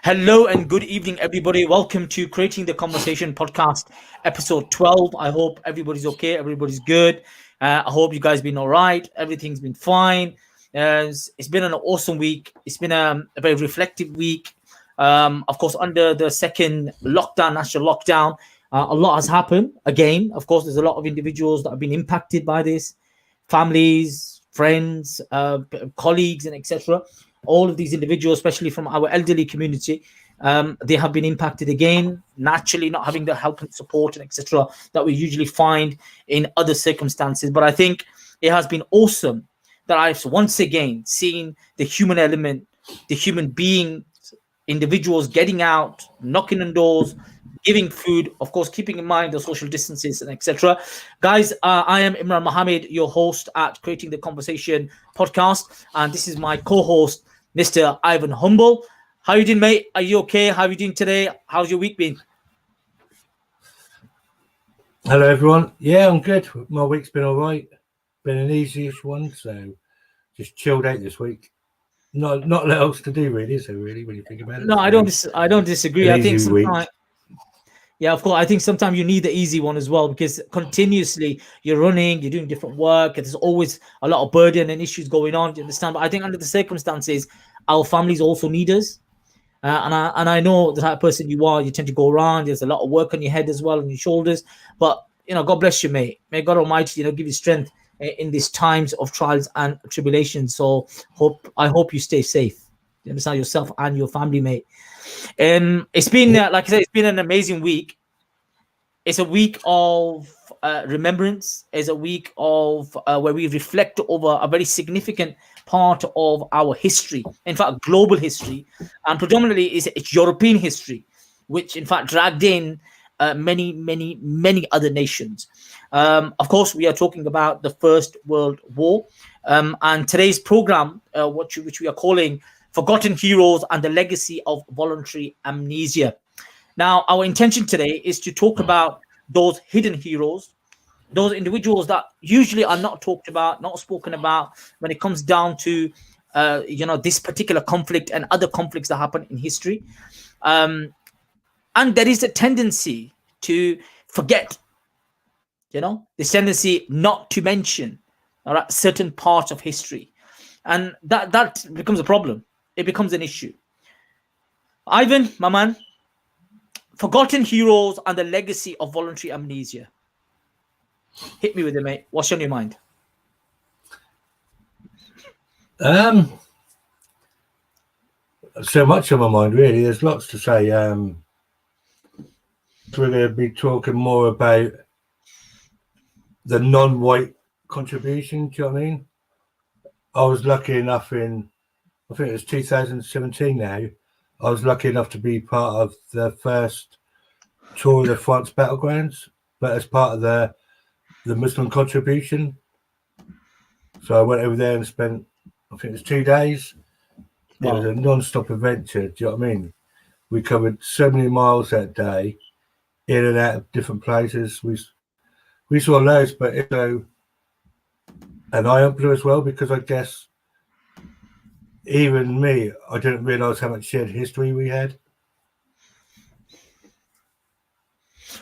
Hello and good evening, everybody. Welcome to Creating the Conversation podcast, episode 12. I hope everybody's okay. Everybody's good. I hope you guys been all right. Everything's been fine. It's been an awesome week. It's been a very reflective week. Of course, under the second lockdown, national lockdown, a lot has happened. Again, of course, there's a lot of individuals that have been impacted by this, families, friends, colleagues, and etc. All of these individuals, especially from our elderly community, they have been impacted again, naturally not having the help and support and etc. that we usually find in other circumstances. But I think it has been awesome that I've once again seen the human element, the human being, individuals getting out, knocking on doors, giving food, of course, keeping in mind the social distances and etc. Guys, I am Imran Muhammad, your host at Creating the Conversation podcast, and this is my co-host, Mr. Ivan Humble. How you doing, mate? Are you okay? How are you doing today? How's your week been? Hello, everyone. Yeah, I'm good. My week's been all right. Been an easy-ish one, so just chilled out this week. Not a lot else to do, really, is there, really, when you think about it? No, I don't disagree. I think sometimes, yeah, of course, I think sometimes you need the easy one as well, because continuously you're running, you're doing different work, and there's always a lot of burden and issues going on. Do you understand? But I think under the circumstances, our families also need us. And I know the type of person you are. You tend to go around. There's a lot of work on your head as well, on your shoulders. But God bless you, mate. May God Almighty, give you strength in these times of trials and tribulations. So I hope you stay safe. You understand, yourself and your family, mate. It's been, like I said, it's been an amazing week. It's a week of remembrance. It's a week of where we reflect over a very significant part of our history. In fact, global history, and predominantly it's European history, which in fact dragged in many other nations. Of course, we are talking about the First World War, and today's program, which we are calling Forgotten Heroes and the Legacy of Voluntary Amnesia. Now, our intention today is to talk about those hidden heroes, those individuals that usually are not talked about, not spoken about when it comes down to, this particular conflict and other conflicts that happen in history. And there is a tendency to forget, this tendency not to mention, all right, certain parts of history. And that becomes a problem. It becomes an issue. Ivan, my man, Forgotten Heroes and the Legacy of Voluntary Amnesia. Hit me with it, mate. What's on your mind? So much on my mind, really. There's lots to say. We're going to be talking more about the non-white contribution. Do you know what I mean? I was lucky enough I think it was 2017 now, I was lucky enough to be part of the first Tour de France Battlegrounds, but as part of the Muslim contribution. So I went over there and spent, I think it was 2 days. Wow. It was a non-stop adventure, do you know what I mean? We covered so many miles that day, in and out of different places. We saw loads, but it's an eye-opener as well, because I guess even me, I didn't realise how much shared history we had.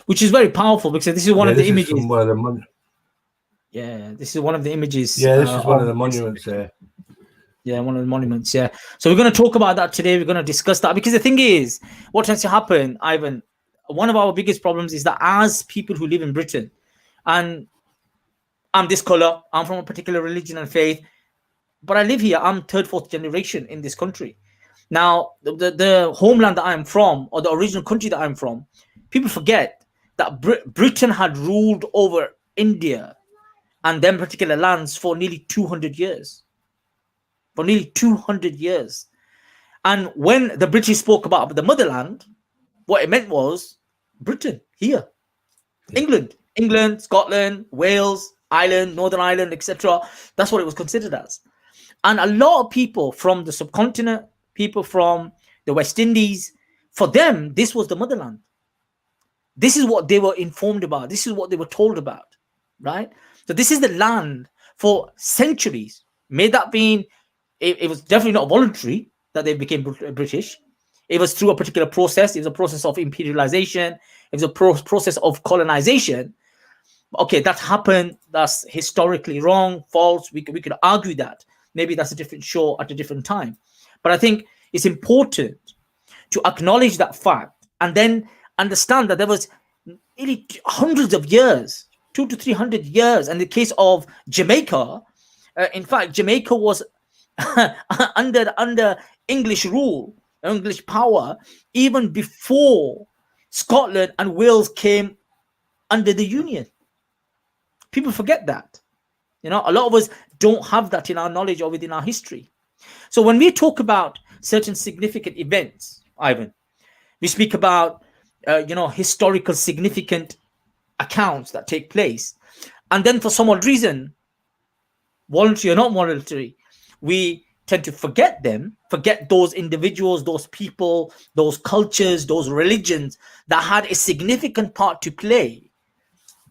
Which is very powerful, because this is one of the images. This is one of the images. Yeah, this is one of the monuments there. Yeah, one of the monuments, yeah. So we're going to talk about that today. We're going to discuss that, because the thing is, what tends to happen, Ivan, one of our biggest problems is that as people who live in Britain, and I'm this color, I'm from a particular religion and faith, but I live here, I'm third, fourth generation in this country. Now, the homeland that I'm from, or the original country that I'm from, people forget that Britain had ruled over India and them particular lands for nearly 200 years. For nearly 200 years. And when the British spoke about the motherland, what it meant was Britain, here. England, Scotland, Wales, Ireland, Northern Ireland, etc. That's what it was considered as. And a lot of people from the subcontinent, people from the West Indies, for them, this was the motherland. This is what they were informed about. This is what they were told about, right? So this is the land for centuries. May that be, it was definitely not voluntary that they became British. It was through a particular process. It was a process of imperialization. It was a process of colonization. Okay, that happened. That's historically wrong, false. We could argue that. Maybe that's a different show at a different time. But I think it's important to acknowledge that fact and then understand that there was nearly hundreds of years, 200 to 300 years. And in the case of Jamaica, in fact, Jamaica was under English rule, English power, even before Scotland and Wales came under the Union. People forget that. A lot of us don't have that in our knowledge or within our history. So when we talk about certain significant events, Ivan, we speak about, historical significant accounts that take place. And then for some odd reason, voluntary or not voluntary, we tend to forget them, forget those individuals, those people, those cultures, those religions that had a significant part to play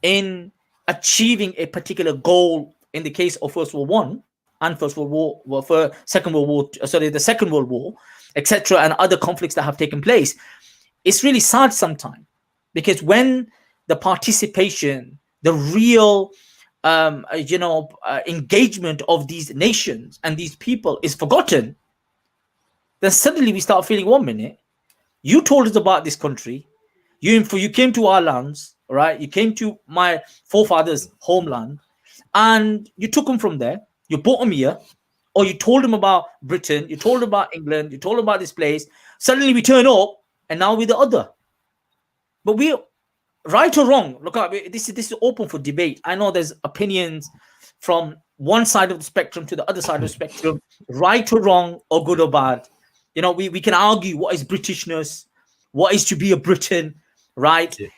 in achieving a particular goal. In the case of First World War and the Second World War, etc., and other conflicts that have taken place, it's really sad sometimes, because when the participation, the real, engagement of these nations and these people is forgotten, then suddenly we start feeling, 1 minute, you told us about this country, you came to our lands, right? You came to my forefathers' homeland, and you took them from there, you brought them here, or you told them about Britain, you told them about England, you told them about this place. Suddenly we turn up, and now we're the other. But we, right or wrong, look, this is open for debate. I know there's opinions from one side of the spectrum to the other side of the spectrum, right or wrong, or good or bad. We can argue what is Britishness, what is to be a Briton, right? Yeah.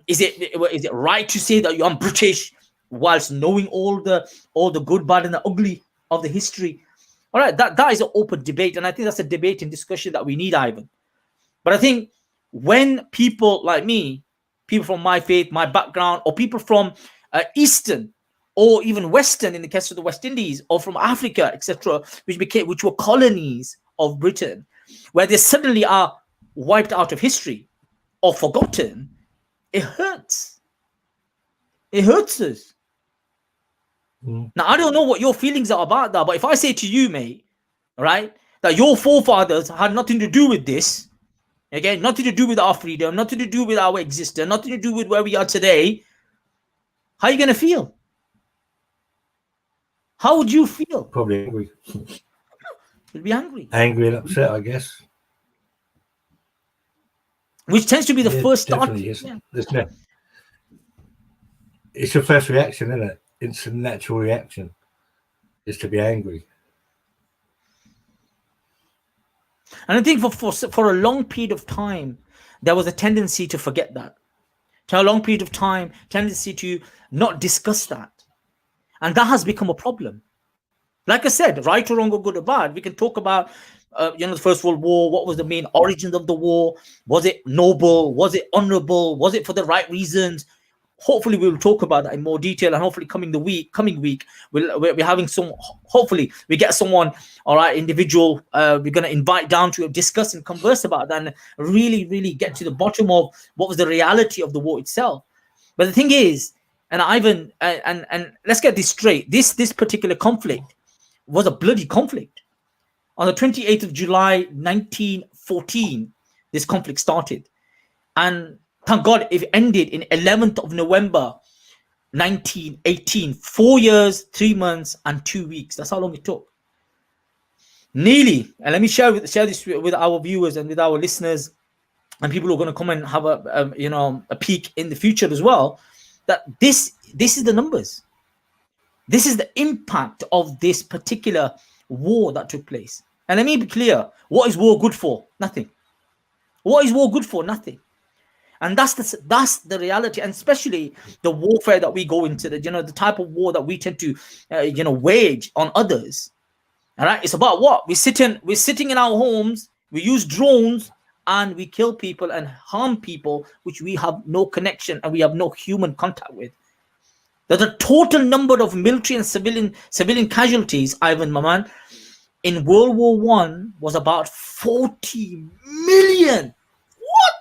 Is it right to say that I'm British whilst knowing all the good, bad, and the ugly of the history? All right, that is an open debate, and I think that's a debate and discussion that we need, Ivan. But I think when people like me, people from my faith, my background, or people from Eastern or even Western, in the case of the West Indies, or from Africa, etc., which were colonies of Britain, where they suddenly are wiped out of history or forgotten, it hurts. It hurts us. Now, I don't know what your feelings are about that, but if I say to you, mate, right, that your forefathers had nothing to do with this, okay, nothing to do with our freedom, nothing to do with our existence, nothing to do with where we are today, how are you going to feel? How would you feel? Probably angry. You'd be angry. Angry and upset, I guess. Which tends to be the first start. It's your first reaction, isn't it? It's a natural reaction, is to be angry. And I think for a long period of time, there was a tendency to forget that. For a long period of time, tendency to not discuss that. And that has become a problem. Like I said, right or wrong or good or bad, we can talk about, the First World War. What was the main origins of the war? Was it noble? Was it honorable? Was it for the right reasons? Hopefully we will talk about that in more detail, and hopefully coming week we're having some, hopefully we get someone, all right, individual, we're going to invite down to discuss and converse about that and really get to the bottom of what was the reality of the war itself. But the thing is, and Ivan, and let's get this straight, this particular conflict was a bloody conflict. On the 28th of July 1914, this conflict started, and thank God it ended in 11th of November 1918. 4 years, 3 months, and 2 weeks. That's how long it took. Nearly, and let me share this with our viewers and with our listeners and people who are going to come and have a peek in the future as well, that this is the numbers. This is the impact of this particular war that took place. And let me be clear, what is war good for? Nothing. What is war good for? Nothing. And that's the reality, and especially the warfare that we go into, the type of war that we tend to wage on others. All right, it's about what? We're sitting in our homes, we use drones, and we kill people and harm people which we have no connection and we have no human contact with. The total number of military and civilian casualties, Ivan Maman, in World War I was about 40 million. What?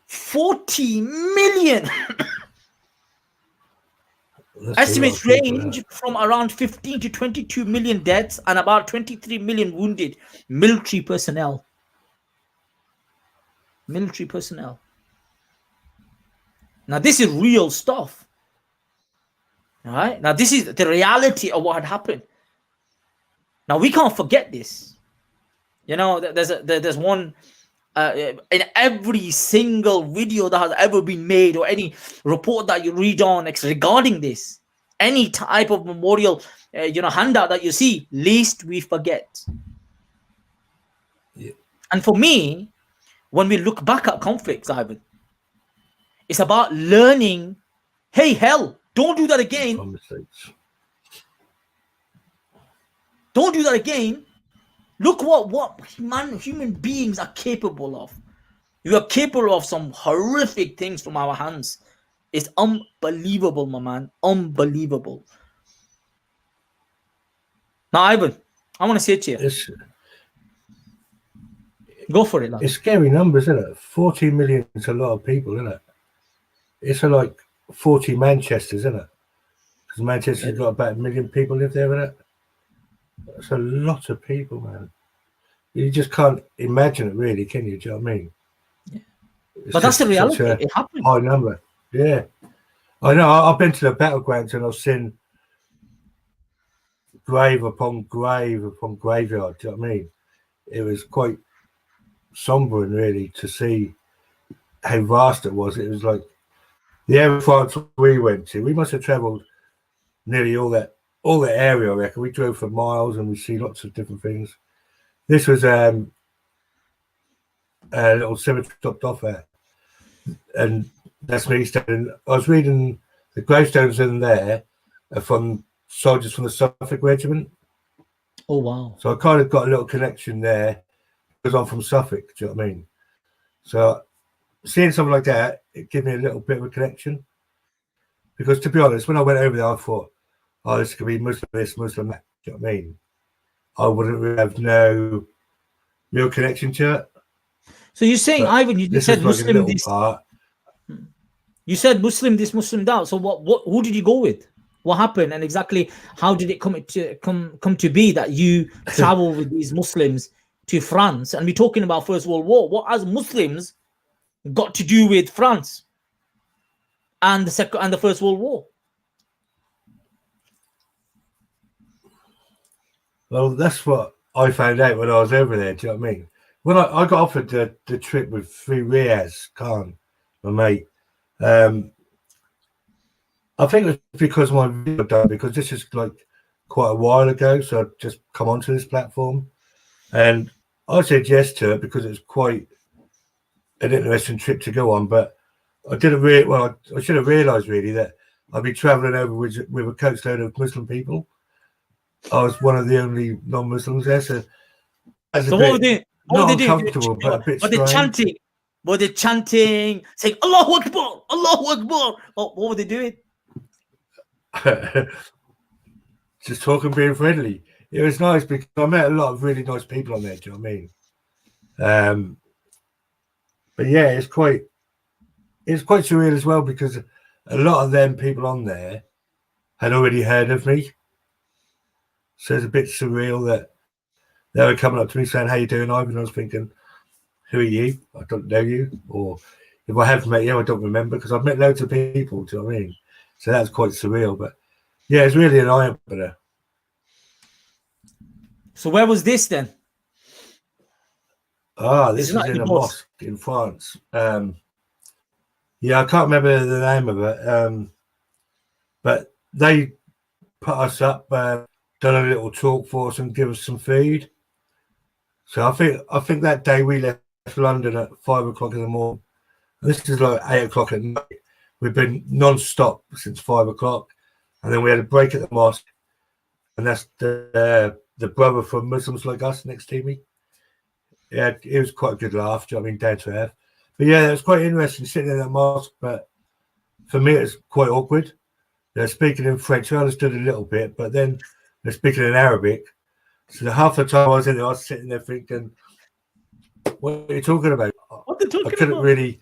40 million. Estimates range from around 15 to 22 million deaths and about 23 million wounded military personnel. Military personnel. Now, this is real stuff. All right. Now, this is the reality of what had happened. Now, we can't forget this. You know, there's one in every single video that has ever been made, or any report that you read on regarding this, any type of memorial, handout that you see, least we forget. Yeah. And for me, when we look back at conflicts, Ivan, it's about learning. Hey, hell, don't do that again. Don't do that again. Look what human beings are capable of. We are capable of some horrific things from our hands. It's unbelievable, my man. Unbelievable. Now, Ivan, I want to say to you. Go for it, lad. It's scary numbers, isn't it? 40 million is a lot of people, isn't it? It's like 40 Manchesters, isn't it? Because Manchester's got about 1 million people live there, isn't it? That's a lot of people, man. You just can't imagine it, really, can you? Do you know what I mean? Yeah. But that's the reality. It happened. High number. Yeah. I know. I've been to the battlegrounds and I've seen grave upon grave upon graveyard. Do you know what I mean? It was quite sombering, really, to see how vast it was. It was like the area of France we went to. We must have travelled nearly all that area, I reckon. We drove for miles and we see lots of different things. This was a little cemetery topped off there, and that's me standing. I was reading the gravestones in there from soldiers from the Suffolk Regiment. Oh, wow. So I kind of got a little connection there because I'm from Suffolk. Do you know what I mean? So seeing something like that, it gave me a little bit of a connection. Because to be honest, when I went over there, I thought, oh, this could be Muslim this, Muslim that. Do you know what I mean? I wouldn't really have no real connection to it. So you're saying, but Ivan, you said Muslim this. You said Muslim this, Muslim that. So who did you go with? What happened, and exactly how did it come to be that you travel with these Muslims to France? And we're talking about First World War. What has Muslims got to do with France and the First World War? Well, that's what I found out when I was over there. Do you know what I mean? When I got offered the trip with 3 Riaz Khan, my mate, I think it was because my video done, because this is like quite a while ago, so I just come onto this platform, and I said yes to it because it was quite an interesting trip to go on. But I didn't I should have realised really that I'd be travelling over with a coachload of Muslim people. I was one of the only non-Muslims there, so that's a bit not uncomfortable, but a bit strange. Were they chanting, saying Allahu Akbar, Allahu Akbar? What were they doing? Just talking, being friendly. It was nice because I met a lot of really nice people on there. Do you know what I mean? But yeah, it's quite surreal as well because a lot of them people on there had already heard of me. So it's a bit surreal that they were coming up to me saying, "How you doing, Ivan?" I was thinking, "Who are you? I don't know you." Or if I have met you, I don't remember because I've met loads of people. Do you know what I mean? So that's quite surreal. But yeah, it's really an eye-opener. So where was this then? This is in a mosque in France. Yeah, I can't remember the name of it. But they put us up, done a little talk for us and give us some food. So I think that day we left London at 5 o'clock in the morning. This is like 8 o'clock at night. We've been non-stop since 5 o'clock, and then we had a break at the mosque, and that's the brother from Muslims Like Us next to me. Yeah, it was quite a good laugh. Do you know what I mean? Down to earth. But yeah, it was quite interesting sitting in that mosque. But for me, it's quite awkward. They're speaking in French. I understood a little bit, but then they're speaking in Arabic. So half the time I was in there, I was sitting there thinking, what are you talking about? What they're talking I couldn't about? really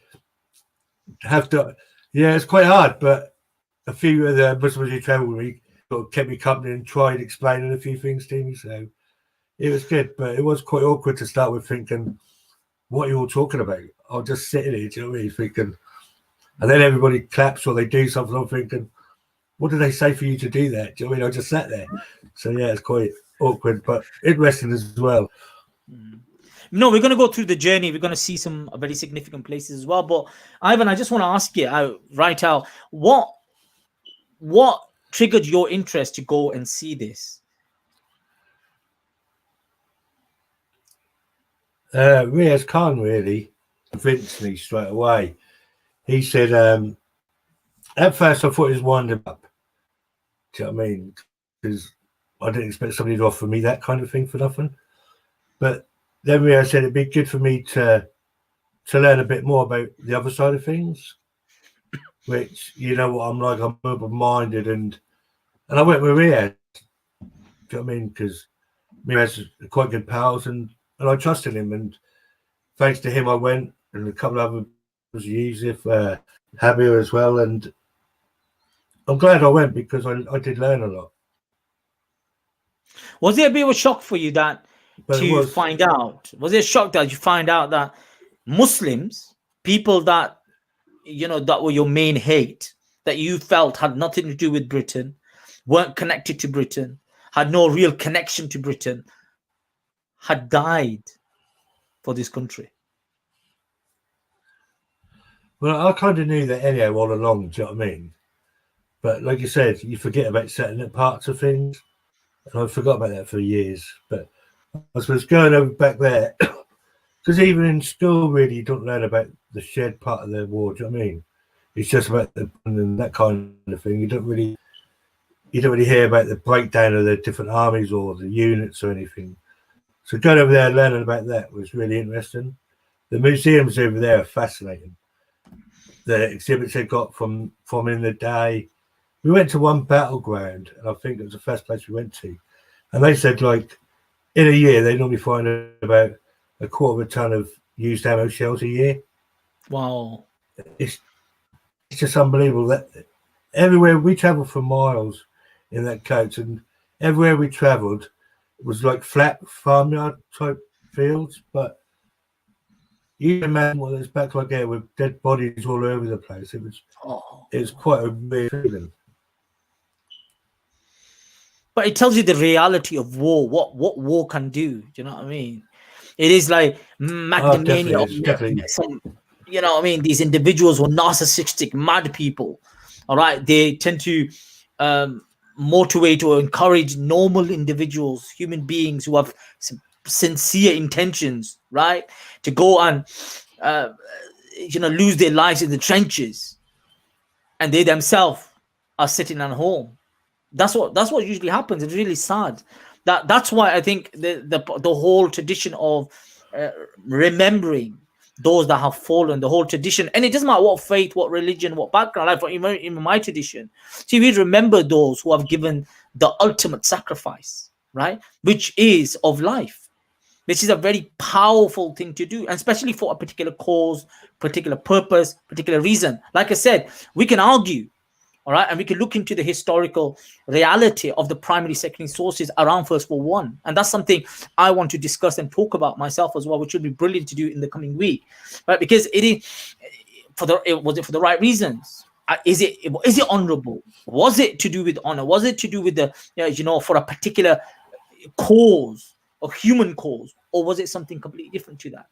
have to. Yeah, it's quite hard, but a few of the Muslims who travelled with me sort of kept me company and tried explaining a few things to me. So it was good, but it was quite awkward to start with, thinking, what are you all talking about? I'll just sit in it, do you know what I mean? Thinking, and then everybody claps or they do something. I'm thinking, what did they say for you to do that? Do you know what I mean? I just sat there. So yeah, it's quite awkward, but interesting as well. No, we're going to go through the journey. We're going to see some very significant places as well. But Ivan, I just want to ask you right out, what triggered your interest to go and see this? Riaz Khan really convinced me straight away. He said, at first I thought he was winding up. Do you know what I mean? Because I didn't expect somebody to offer me that kind of thing for nothing. But then Riaz said it'd be good for me to learn a bit more about the other side of things, which, you know what I'm like, I'm open-minded, and I went with Riaz. Do you know what I mean? Because Riaz are quite good pals, and I trusted him, and thanks to him I went, and a couple of others, Yusuf, Habir as well, and I'm glad I went because I did learn a lot. Was it a bit of a shock for you that find out? Was it a shock that you find out that Muslims, people that that were your main hate, that you felt had nothing to do with Britain, weren't connected to Britain, had no real connection to Britain, had died for this country? Well, I kind of knew that anyhow all along, do you know what I mean? But like you said, you forget about certain parts of things. And I forgot about that for years. But I suppose going over back there, because even in school, really, you don't learn about the shared part of the war, do you know what I mean? It's just about that kind of thing. You don't really hear about the breakdown of the different armies or the units or anything. So going over there and learning about that was really interesting. The museums over there are fascinating. The exhibits they got from in the day. We went to one battleground, and I think it was the first place we went to. And they said, like, in a year, they normally find about 250 of used ammo shells a year. Wow. It's just unbelievable that everywhere we traveled for miles in that coach, and everywhere we traveled was like flat farmyard type fields, but you can imagine what it's back like there with dead bodies all over the place. It was quite a weird feeling. But it tells you the reality of war, what war can do. Do you know what I mean? It is like magnomania. Some, you know what I mean? These individuals were narcissistic, mad people. All right. They tend to motivate or encourage normal individuals, human beings who have sincere intentions, right? To go and, lose their lives in the trenches. And they themselves are sitting at home. That's what usually happens. It's really sad. That's why I think the whole tradition of remembering those that have fallen, the whole tradition, and it doesn't matter what faith, what religion, what background. Like in my tradition, see, we remember those who have given the ultimate sacrifice, right? Which is of life. This is a very powerful thing to do, and especially for a particular cause, particular purpose, particular reason. Like I said, we can argue. All right, and we can look into the historical reality of the primary, secondary sources around First World War I, and that's something I want to discuss and talk about myself as well, which would be brilliant to do in the coming week, right? Because was it for the right reasons? Is it honourable? Was it to do with honor? Was it to do with the for a particular cause, a human cause, or was it something completely different to that,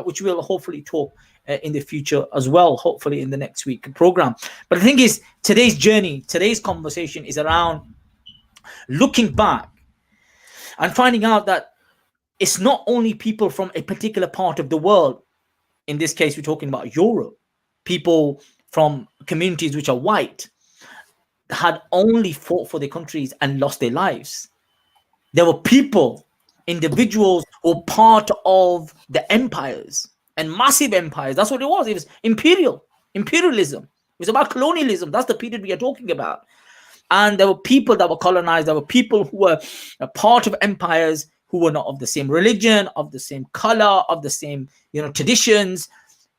which we'll hopefully talk in the future as well, hopefully in the next week program. But the thing is, today's conversation is around looking back and finding out that it's not only people from a particular part of the world. In this case, we're talking about Europe. People from communities which are white had only fought for their countries and lost their lives. There were individuals who were part of the empires and massive empires. That's what it was. It was imperialism. It was about colonialism. That's the period we are talking about. And there were people that were colonized. There were people who were a part of empires who were not of the same religion, of the same color, of the same, traditions,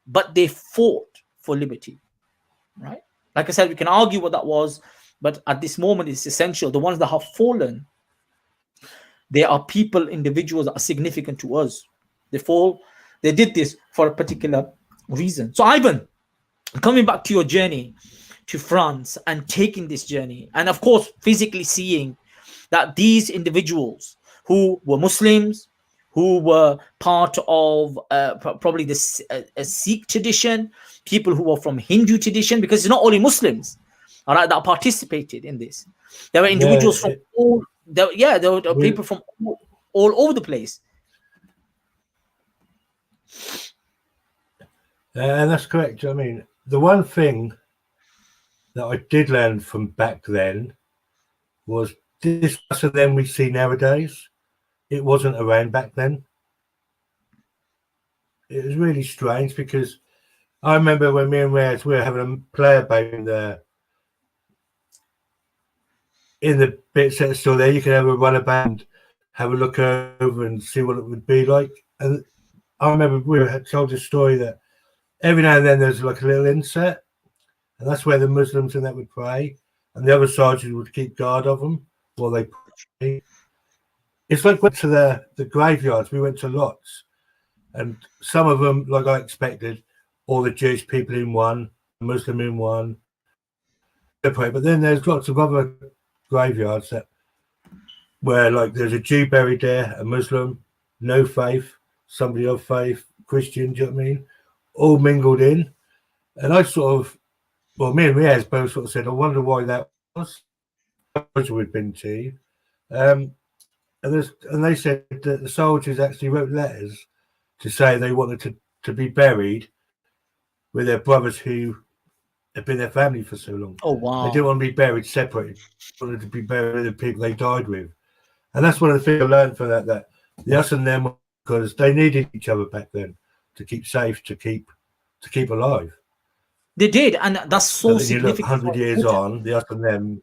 but they fought for liberty, right? Like I said, we can argue what that was, but at this moment, it's essential. The ones that have fallen, they are people, individuals that are significant to us. They did this for a particular reason. So, Ivan, coming back to your journey to France and taking this journey, and of course, physically seeing that these individuals who were Muslims, who were part of probably the Sikh tradition, people who were from Hindu tradition, because it's not only Muslims, all right, that participated in this. There were individuals from all, there were people from all over the place. And that's correct. I mean, the one thing that I did learn from back then was this of them we see nowadays. It wasn't around back then. It was really strange because I remember when me and Reyes were having a play about in the bits that are still there. You can have a run about and have a look over and see what it would be like. And I remember we had told a story that every now and then there's like a little inset, and that's where the Muslims and that would pray, and the other soldiers would keep guard of them while they pray. It's like we went to the graveyards. We went to lots, and some of them, like I expected, all the Jewish people in one, Muslim in one, they pray. But then there's lots of other graveyards that where like there's a Jew buried there, a Muslim, no faith, somebody of faith, Christian, do you know what I mean? All mingled in. And I sort of, well, me and Reyes both sort of said, I wonder why that was. We'd been to. And they said that the soldiers actually wrote letters to say they wanted to be buried with their brothers who had been their family for so long. Oh, wow. They didn't want to be buried separated. They wanted to be buried with the people they died with. And that's one of the things I learned from that the us and them, because they needed each other back then to keep safe, to keep alive. They did, and that's so significant. You look 100 years on, the us and them.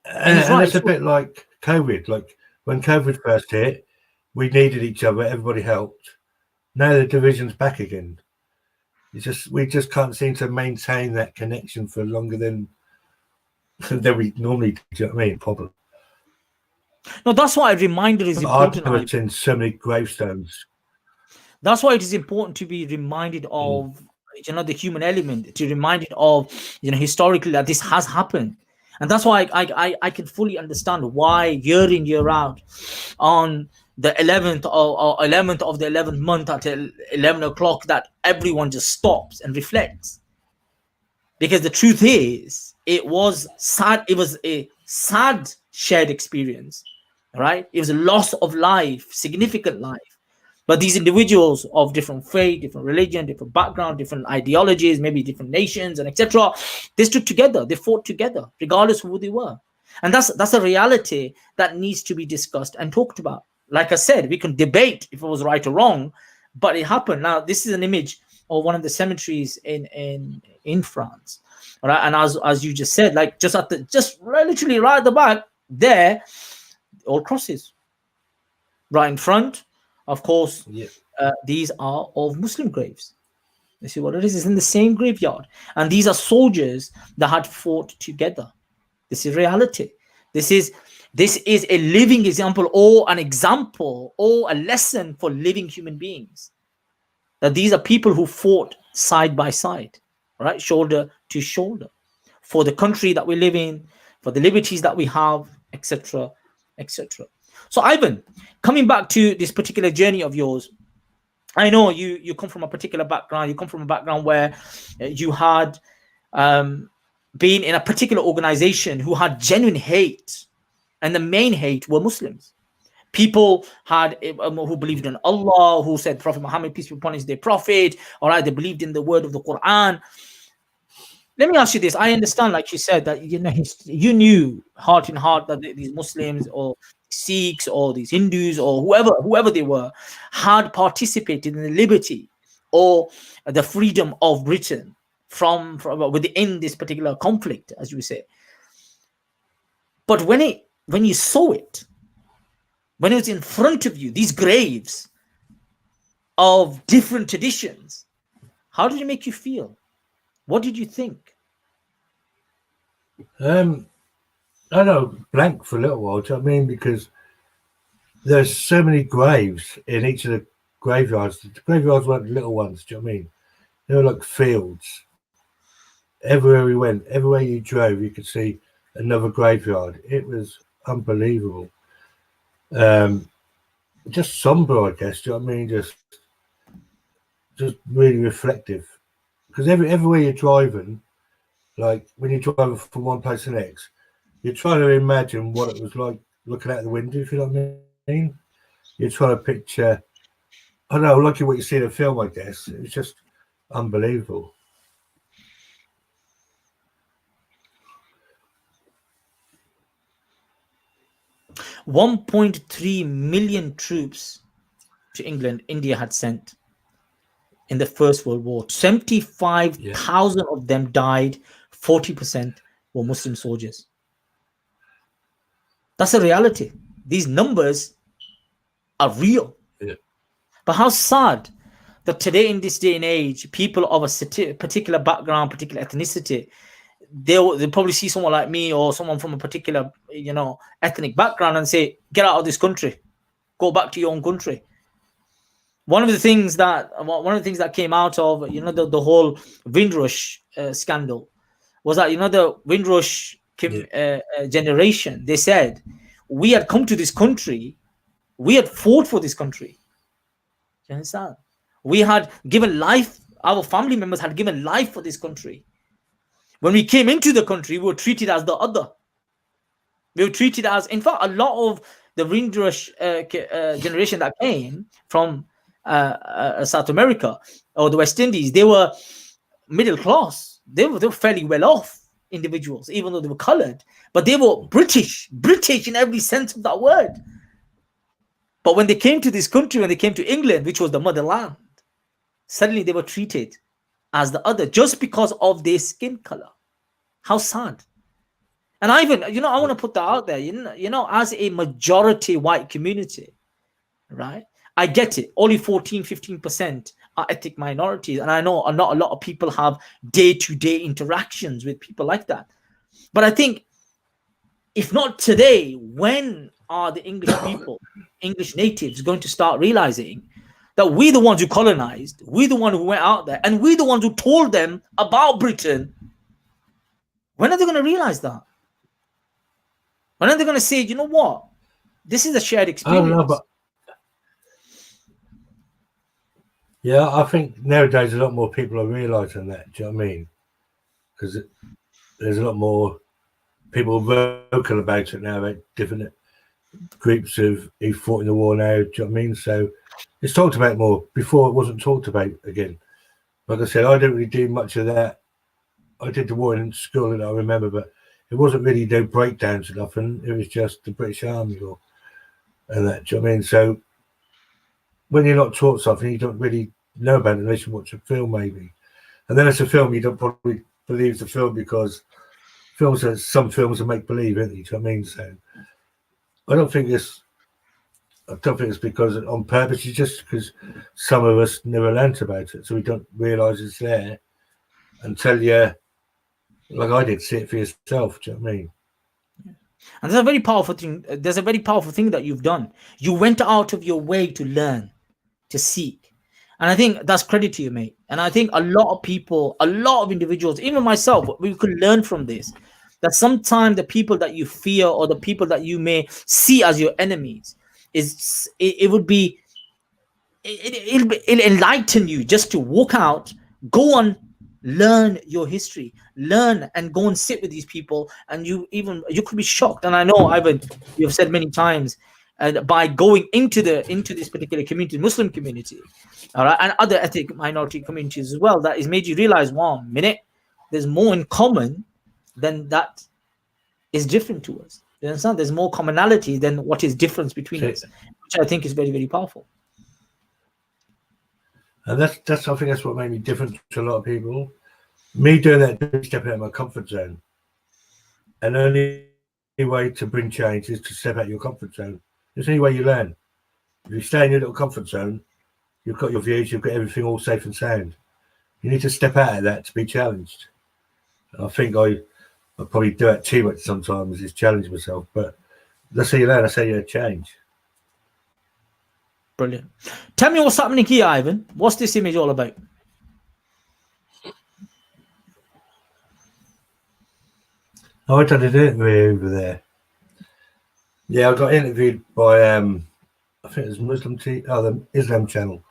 And it's a bit like COVID. Like when COVID first hit, we needed each other, everybody helped. Now the division's back again. We just can't seem to maintain that connection for longer than we normally do. You know what I mean? Problem. No, that's why a reminder is important. I've put in so many gravestones. That's why it is important to be reminded of, the human element, to be reminded of, historically that this has happened. And that's why I can fully understand why year in, year out, on the 11th of the 11th month at 11 o'clock, that everyone just stops and reflects. Because the truth is, it was sad. It was a sad shared experience, right? It was a loss of life, significant life. But these individuals of different faith, different religion, different background, different ideologies, maybe different nations, and etc., they stood together. They fought together, regardless of who they were. And that's a reality that needs to be discussed and talked about. Like I said, we can debate if it was right or wrong, but it happened. Now, this is an image of one of the cemeteries in France, right? And as you just said, like just literally right at the back there, all crosses. Right in front. Of course, these are of Muslim graves. You see what it is? It's in the same graveyard. And these are soldiers that had fought together. This is reality. This is a living example, or an example, or a lesson for living human beings. That these are people who fought side by side, right? Shoulder to shoulder, for the country that we live in, for the liberties that we have, etc., etc. So, Ivan, coming back to this particular journey of yours, I know you come from a particular background. You come from a background where you had been in a particular organization who had genuine hate, and the main hate were Muslims. People had who believed in Allah, who said Prophet Muhammad, peace be upon him, is their prophet. All right, they believed in the word of the Quran. Let me ask you this. I understand, like you said, that you knew heart in heart that these Muslims or Sikhs or these Hindus or whoever they were had participated in the liberty or the freedom of Britain from within this particular conflict, as you say. But when you saw it, when it was in front of you, these graves of different traditions, how did it make you feel? What did you think? I know, blank for a little while. Do you know what I mean? Because there's so many graves in each of the graveyards. The graveyards weren't little ones. Do you know what I mean? They were like fields. Everywhere we went, everywhere you drove, you could see another graveyard. It was unbelievable. Just somber, I guess. Do you know what I mean? Just really reflective. Because everywhere you're driving, like when you're driving from one place to the next, you're trying to imagine what it was like looking out the window, if you know what I mean. You're trying to picture, I don't know, like what you see in a film, I guess. It was just unbelievable. $1.3 million troops to England, India had sent in the First World War. 75,000 of them died. 40% were Muslim soldiers. That's a reality. These numbers are real. Yeah. But how sad that today, in this day and age, people of a particular background, particular ethnicity, they'll probably see someone like me or someone from a particular, ethnic background and say, get out of this country, go back to your own country. One of the things that came out of the whole Windrush scandal was that the Windrush generation, they said, we had come to this country, we had fought for this country. You understand? We had given life, our family members had given life for this country. When we came into the country, we were treated as the other. We were treated as, in fact, a lot of the Windrush generation that came from South America or the West Indies, they were middle class. They were fairly well off individuals, even though they were colored, but they were British in every sense of that word. But when they came to this country, when they came to England, which was the motherland, suddenly they were treated as the other just because of their skin color. How sad. And I want to put that out there, as a majority white community, right? I get it. Only 14-15% are ethnic minorities. And I know not a lot of people have day-to-day interactions with people like that. But I think, if not today, when are the English people, English natives, going to start realizing that we're the ones who colonized, we're the ones who went out there, and we're the ones who told them about Britain? When are they going to realize that? When are they going to say, you know what? This is a shared experience. I don't know, but yeah, I think nowadays a lot more people are realizing that. Do you know what I mean? Because there's a lot more people vocal about it now, about different groups who fought in the war now. Do you know what I mean? So it's talked about more. Before it wasn't talked about again. Like I said, I don't really do much of that. I did the war in school, and I remember, but it wasn't really no breakdowns and nothing. It was just the British Army and that. Do you know what I mean? So when you're not taught something, you don't really know about it unless you watch a film, maybe. And then it's a film, you don't probably believe the film, because some films are make believe, aren't they? Do you know what I mean? So I don't think it's because on purpose. It's just because some of us never learnt about it, so we don't realise it's there until you, like I did, see it for yourself. Do you know what I mean? And there's a very powerful thing. There's a very powerful thing that you've done. You went out of your way to learn, to seek. And I think that's credit to you, mate. And I think a lot of people, a lot of individuals, even myself, we could learn from this. That sometimes the people that you fear or the people that you may see as your enemies, it'll enlighten you just to walk out, go on, learn your history, learn and go and sit with these people, and you could be shocked. And I know, Ivan, you've said many times, by going into this particular community, Muslim community, all right, and other ethnic minority communities as well, that has made you realize, wow, there's more in common than that is different to us. You understand? There's more commonality than what is difference between us, which I think is very, very powerful. And that's I think that's what made me different to a lot of people. Me doing that, stepping out of my comfort zone. And the only way to bring change is to step out of your comfort zone. It's the only way you learn. If you stay in your little comfort zone, you've got your views, you've got everything all safe and sound. You need to step out of that to be challenged. I think I probably do it too much sometimes, is challenge myself. But that's how you learn. That's how you change. Brilliant. Tell me what's happening here, Ivan. What's this image all about? Oh, I done an interview over there. Yeah, I got interviewed by I think it was the Islam channel.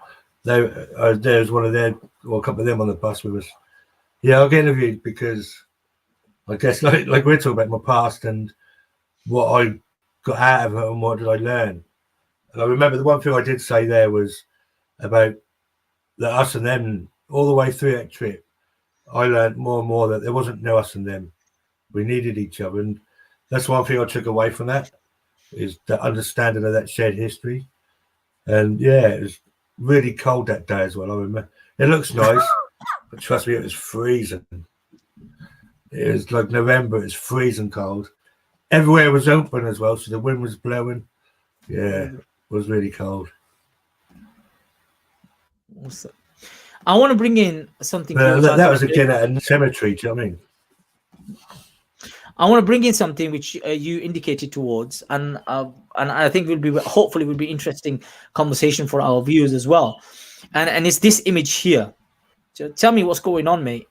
There was one of their, or a couple of them on the bus with us. Yeah, I got interviewed because I guess like we're talking about my past and what I got out of it and what did I learn. And I remember the one thing I did say there was about the us and them all the way through that trip. I learned more and more that there wasn't no us and them. We needed each other, and that's one thing I took away from that is the understanding of that shared history. And yeah, it was really cold that day as well. I remember it looks nice, but trust me, it was freezing. It was like November. It was freezing cold. Everywhere was open as well, so the wind was blowing. Yeah, it was really cold. Awesome. I want to bring in something. That was again at a cemetery. Do you know what I mean? I want to bring in something which you indicated towards, and I think hopefully will be interesting conversation for our viewers as well. And it's this image here. So tell me what's going on, mate.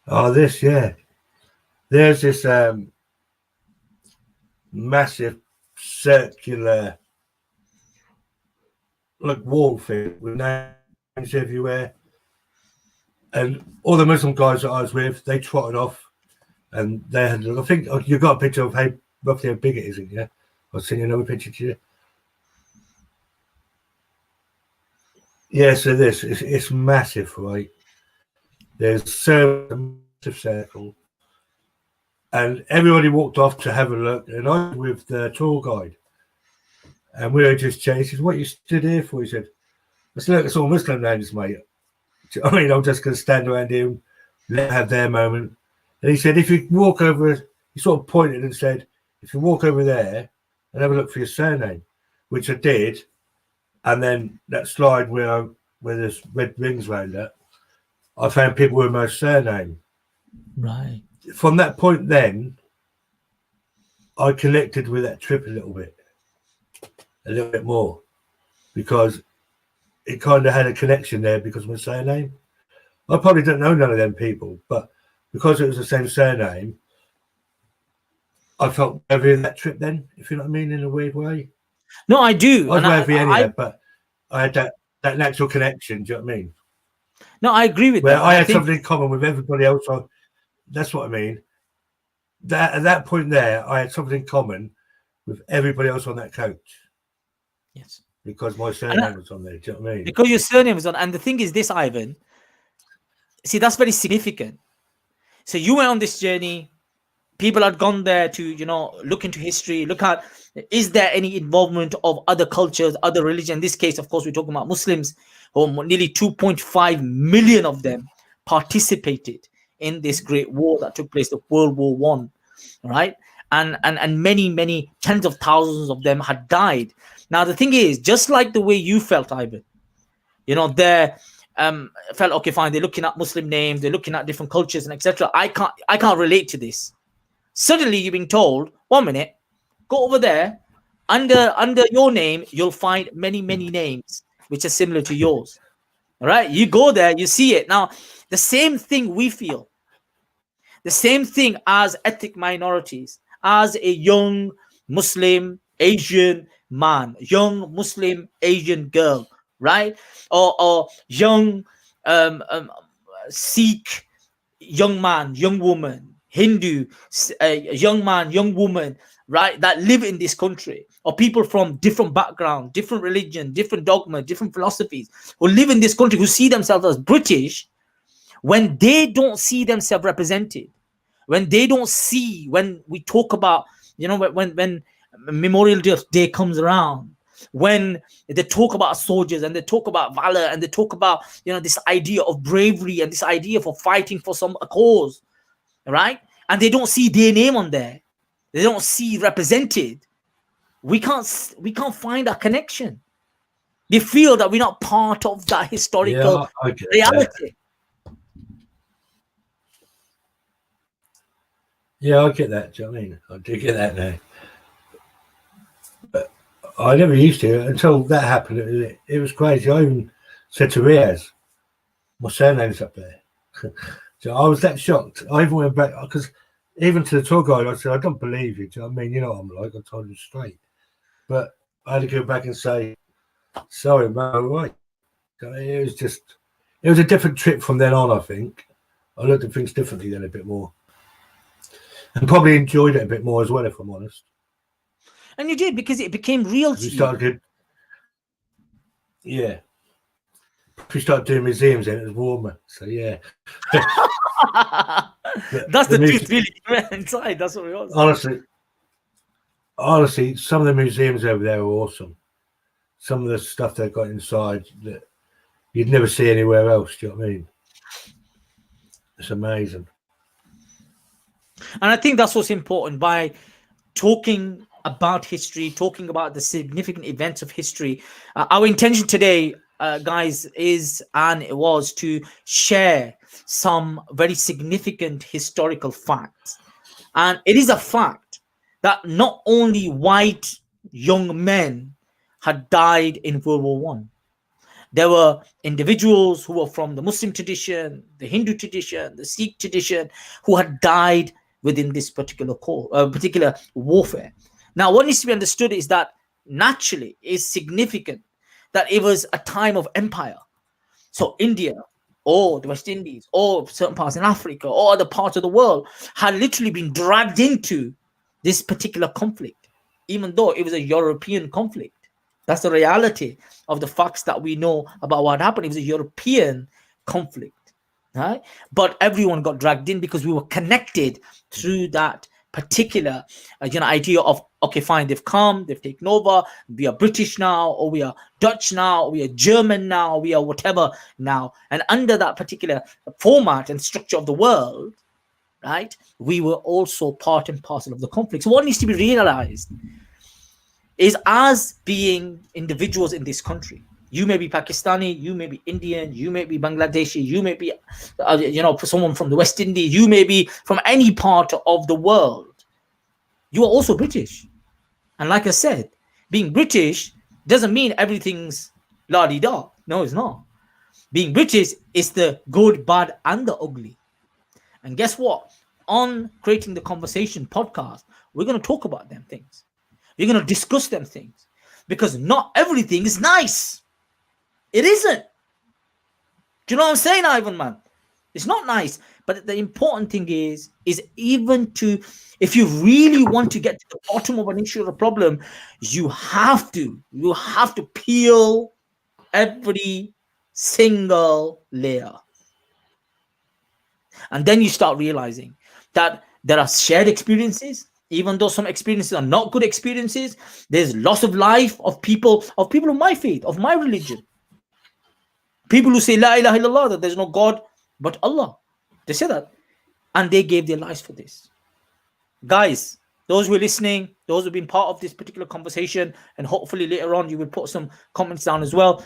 Oh, this, yeah. There's this massive circular wall thing with names everywhere. And all the Muslim guys that I was with, they trotted off, and they had. I think you got a picture of roughly how big it is, yeah. I'll send you another picture to you. Yeah, so it's massive, right? There's so massive circle, and everybody walked off to have a look, and I was with the tour guide, and we were just chatting. He said, "What you stood here for?" He said, "Let's look, it's all Muslim names, mate. I mean, I'm just going to stand around here and let them have their moment." And he said, if you walk over, he sort of pointed and said, if you walk over there and have a look for your surname, which I did. And then that slide where there's red rings around it, I found people with my surname. Right. From that point then, I connected with that trip a little bit more, because it kind of had a connection there because of my surname. I probably don't know none of them people, but because it was the same surname, I felt heavy in that trip then, if you know what I mean, in a weird way. No, I do. I was heavy anyway, but I had that natural connection, do you know what I mean? No, I agree with that. I had something in common with everybody else. That's what I mean. At that point there, I had something in common with everybody else on that coach. Yes. Because my surname was on there, do you know what I mean? Because your surname was on. And the thing is this, Ivan, see, that's very significant. So you went on this journey. People had gone there to, look into history, look at, is there any involvement of other cultures, other religion? In this case, of course, we're talking about Muslims, who nearly 2.5 million of them participated in this great war that took place, the World War I, right? And many tens of thousands of them had died. Now, the thing is, just like the way you felt, Ivan, they felt, okay, fine, they're looking at Muslim names, they're looking at different cultures and etc. I can't relate to this. Suddenly you're being told, 1 minute, go over there, under your name, you'll find many names which are similar to yours. All right, you go there, you see it. Now, the same thing we feel, the same thing as ethnic minorities, as a young Muslim Asian man, young Muslim Asian girl, right? Or young Sikh young man, young woman, Hindu young man, young woman, right, that live in this country, or people from different backgrounds, different religion, different dogma, different philosophies, who live in this country, who see themselves as British, when they don't see themselves represented, when they don't see, when we talk about, when Memorial Day comes around, when they talk about soldiers and they talk about valor and they talk about, this idea of bravery and this idea for fighting for a cause, right? and they don't see their name on there, they don't see represented, we can't find a connection. They feel that we're not part of that historical reality. Yeah, I get that. Do you know what I mean? I do get that now. But I never used to until that happened. It was crazy. I even said to Riaz, my surname's up there. So I was that shocked. I even went back because even to the tour guide, I said, I don't believe you. Do you know what I mean? You know what I'm like. I told him straight. But I had to go back and say, sorry, man, right. It was a different trip from then on, I think. I looked at things differently then a bit more. And probably enjoyed it a bit more as well, if I'm honest. And you did, because it became real to you. Yeah. We started doing museums and it was warmer. So, yeah. That's the truth, really. Inside, that's what it was. Honestly, some of the museums over there are awesome. Some of the stuff they've got inside that you'd never see anywhere else. Do you know what I mean? It's amazing. And I think that's what's important, by talking about history, talking about the significant events of history. Our intention today, guys, is, and it was, to share some very significant historical facts. And it is a fact that not only white young men had died in World War One. There were individuals who were from the Muslim tradition, the Hindu tradition, the Sikh tradition, who had died within this particular warfare. Now, what needs to be understood is that naturally it's significant that it was a time of empire. So India, or the West Indies, or certain parts in Africa, or other parts of the world had literally been dragged into this particular conflict, even though it was a European conflict. That's the reality of the facts that we know about what happened. It was a European conflict, right? But everyone got dragged in because we were connected through that particular idea of, okay, fine, they've come, they've taken over, we are British now, or we are Dutch now, or we are German now, or we are whatever now. And under that particular format and structure of the world, right, we were also part and parcel of the conflict. So what needs to be realized is, as being individuals in this country, you may be Pakistani, you may be Indian, you may be Bangladeshi, you may be, someone from the West Indies, you may be from any part of the world. You are also British. And like I said, being British doesn't mean everything's la-di-da. No, it's not. Being British is the good, bad, and the ugly. And guess what? On Creating the Conversation podcast, we're going to talk about them things. We're going to discuss them things, because not everything is nice. It isn't. Do you know what I'm saying, Ivan, man? It's not nice. But the important thing is even to, if you really want to get to the bottom of an issue or a problem, you have to peel every single layer. And then you start realizing that there are shared experiences. Even though some experiences are not good experiences, there's loss of life of people of my faith, of my religion. People who say La ilaha illallah, that there's no God but Allah. They say that. And they gave their lives for this. Guys, those who are listening, those who have been part of this particular conversation, and hopefully later on you will put some comments down as well.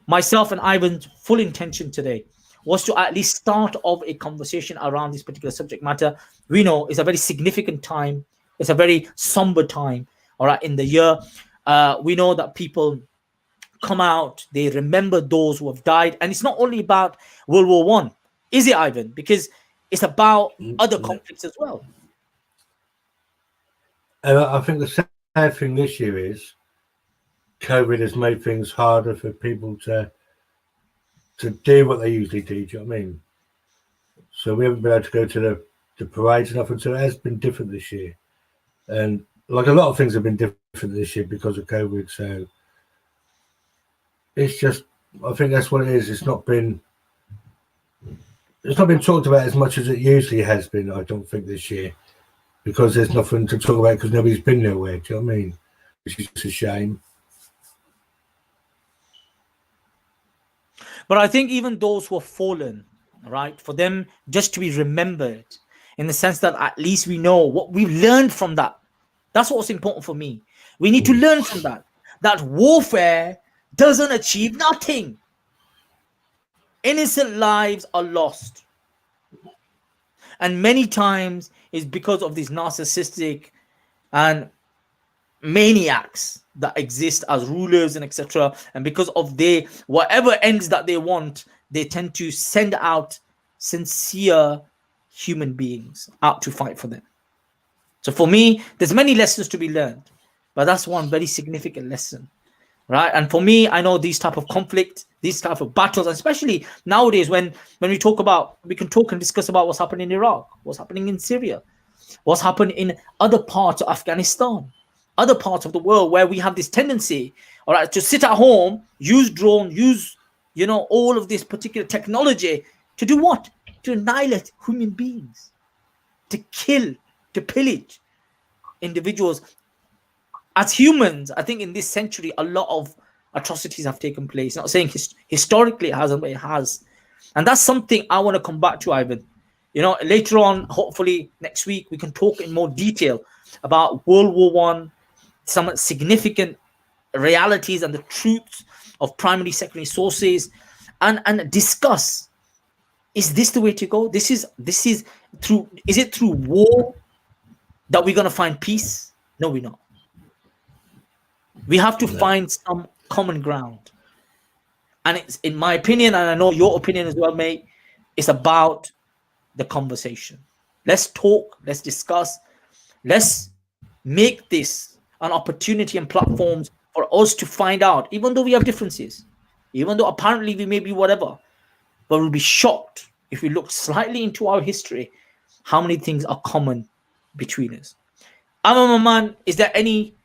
Myself and Ivan's full intention today was to at least start off a conversation around this particular subject matter. We know it's a very significant time. It's a very somber time, all right, in the year. We know that people come out, they remember those who have died. And it's not only about World War One, is it, Ivan? Because it's about other conflicts as well. And I think the sad thing this year is COVID has made things harder for people to do what they usually do. Do you know what I mean? So we haven't been able to go to the parades enough, and so it has been different this year. And like a lot of things have been different this year because of COVID. So it's just, I think that's what it is. It's not been talked about as much as it usually has been, I don't think, this year, because there's nothing to talk about because nobody's been nowhere. Do you know what I mean? Which is just a shame. But I think even those who have fallen, right, for them just to be remembered in the sense that at least we know what we've learned from that. That's what's important for me. We need to learn from that. That warfare doesn't achieve nothing. Innocent lives are lost. And many times it's because of these narcissistic and maniacs that exist as rulers and etc. And because of their whatever ends that they want, they tend to send out sincere human beings out to fight for them. So for me, there's many lessons to be learned, but that's one very significant lesson, right? And for me, I know these type of conflict, these type of battles, especially nowadays when we talk about, we can talk and discuss about what's happening in Iraq, what's happening in Syria, what's happened in other parts of Afghanistan, other parts of the world where we have this tendency, all right, to sit at home, use drone, use, you know, all of this particular technology to do what? To annihilate human beings, to kill, to pillage individuals. As humans, I think in this century, a lot of atrocities have taken place. Not saying historically it hasn't, but it has. And that's something I want to come back to, Ivan. You know, later on, hopefully next week, we can talk in more detail about World War One, some significant realities and the truths of primary, secondary sources, and discuss, is this the way to go? This is through, is it through war that we're going to find peace? No, we're not. We have to find some common ground. And it's, in my opinion, and I know your opinion as well, mate, it's about the conversation. Let's talk, let's discuss, let's make this an opportunity and platforms for us to find out, even though we have differences, even though apparently we may be whatever, but we'll be shocked if we look slightly into our history, how many things are common between us. Imran Muhammad, is there any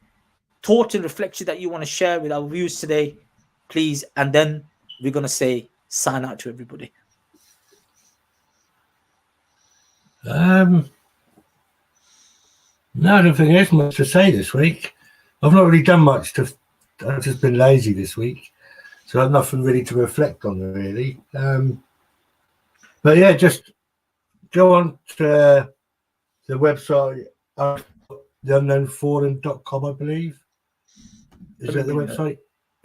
thought and reflection that you want to share with our viewers today, please? And then we're going to say sign out to everybody. No, I don't think there's much to say this week. I've not really done much. I've just been lazy this week, so I've nothing really to reflect on, really. But yeah, just go on to the website, theunknownforum.com, I believe. Is that the website?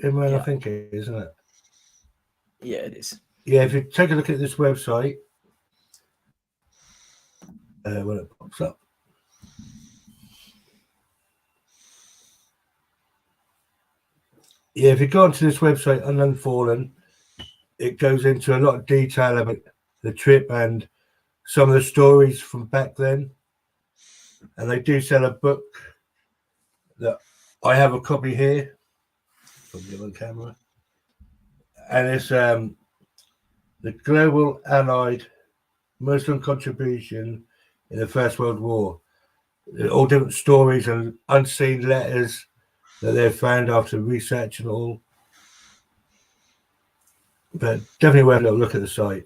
Imran, I think it is, isn't it? Yeah, it is. Yeah, if you take a look at this website, when it pops up. Yeah, if you go onto this website, Unknown Fallen, it goes into a lot of detail about the trip and some of the stories from back then. And they do sell a book that I have a copy here. Probably on camera. And it's the Global Allied Muslim Contribution in the First World War. All different stories and unseen letters that they've found after research and all. But definitely worth a little look at the site.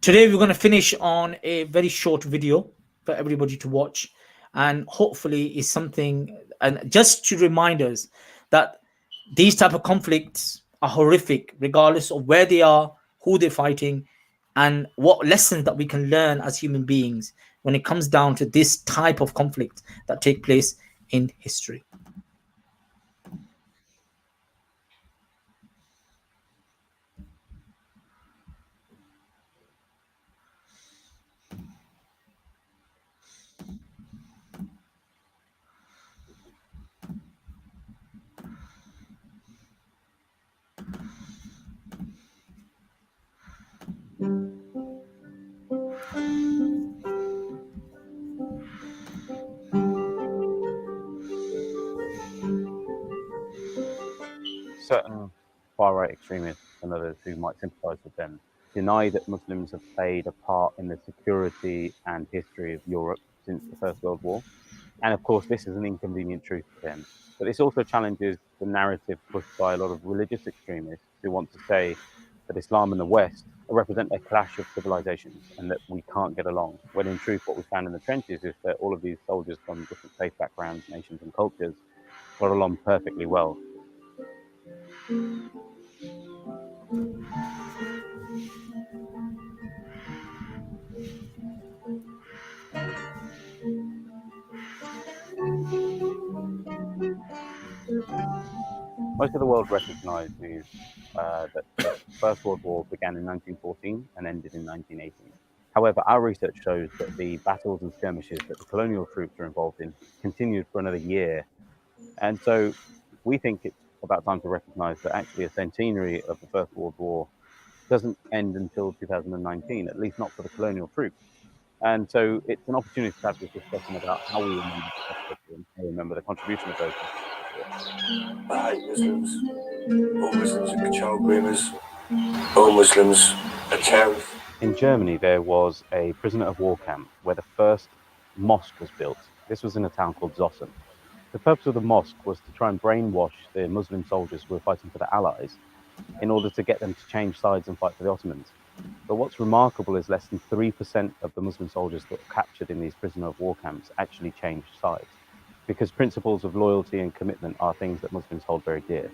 Today we're going to finish on a very short video for everybody to watch, and hopefully is something, and just to remind us that these type of conflicts are horrific regardless of where they are, who they're fighting, and what lessons that we can learn as human beings when it comes down to this type of conflict that take place in history. Certain far-right extremists and others who might sympathise with them deny that Muslims have played a part in the security and history of Europe since the First World War. And of course, this is an inconvenient truth to them. But this also challenges the narrative pushed by a lot of religious extremists who want to say that Islam and the West represent a clash of civilizations and that we can't get along. When in truth, what we found in the trenches is that all of these soldiers from different faith backgrounds, nations and cultures got along perfectly well. Most of the world recognizes that the First World War began in 1914 and ended in 1918. However, our research shows that the battles and skirmishes that the colonial troops were involved in continued for another year. And so we think it's about time to recognize that actually a centenary of the First World War doesn't end until 2019, at least not for the colonial troops. And so it's an opportunity to have this discussion about how we remember the First World War and how we remember the contribution of those to the war. I hate Muslims. All Muslims are control groomers. All Muslims are terrorists. In Germany, there was a prisoner of war camp where the first mosque was built. This was in a town called Zossen. The purpose of the mosque was to try and brainwash the Muslim soldiers who were fighting for the Allies in order to get them to change sides and fight for the Ottomans. But what's remarkable is less than 3% of the Muslim soldiers that were captured in these prisoner of war camps actually changed sides, because principles of loyalty and commitment are things that Muslims hold very dear.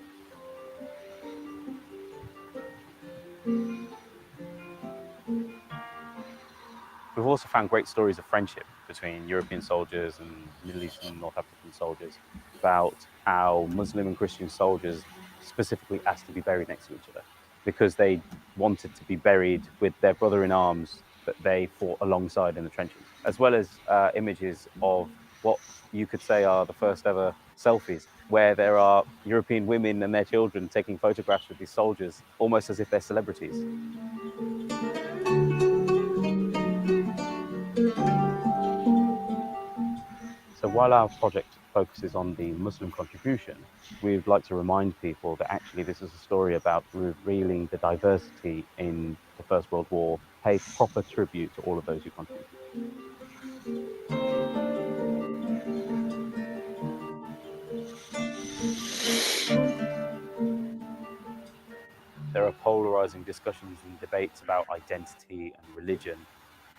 We've also found great stories of friendship between European soldiers and Middle Eastern and North African soldiers about how Muslim and Christian soldiers specifically asked to be buried next to each other because they wanted to be buried with their brother in arms that they fought alongside in the trenches, as well as images of what you could say are the first ever selfies, where there are European women and their children taking photographs with these soldiers, almost as if they're celebrities. So while our project focuses on the Muslim contribution, we'd like to remind people that actually this is a story about revealing the diversity in the First World War, pay proper tribute to all of those who contributed. There are polarizing discussions and debates about identity and religion.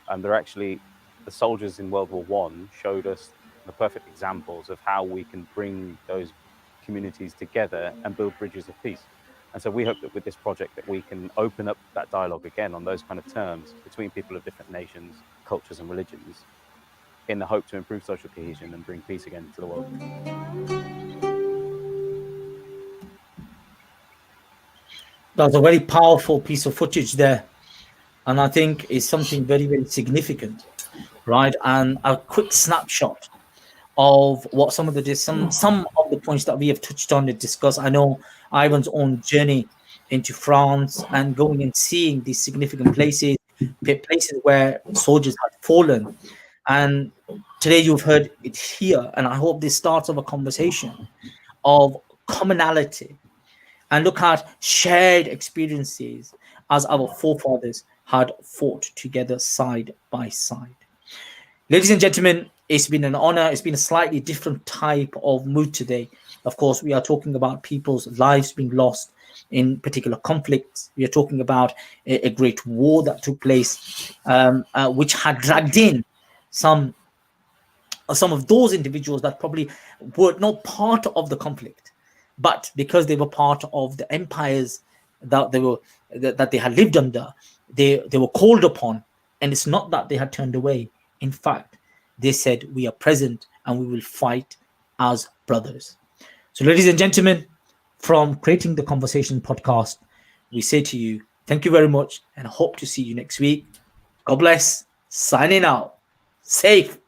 And they're actually, the soldiers in World War I showed us the perfect examples of how we can bring those communities together and build bridges of peace. And so we hope that with this project that we can open up that dialogue again on those kind of terms between people of different nations, cultures and religions in the hope to improve social cohesion and bring peace again to the world. That was a very powerful piece of footage there. And I think it's something very, very significant, right? And a quick snapshot of what some of the points that we have touched on and discussed. I know Ivan's own journey into France and going and seeing these significant places where soldiers had fallen. And today you've heard it here, and I hope this starts of a conversation of commonality and look at shared experiences as our forefathers had fought together side by side. Ladies and gentlemen, it's been an honor. It's been a slightly different type of mood today. Of course, we are talking about people's lives being lost in particular conflicts. We are talking about a great war that took place, which had dragged in some of those individuals that probably were not part of the conflict, but because they were part of the empires that they had lived under, they were called upon, and it's not that they had turned away. In fact, they said, we are present and we will fight as brothers. So, ladies and gentlemen, from Creating the Conversation podcast, we say to you, thank you very much and hope to see you next week. God bless. Signing out. Safe.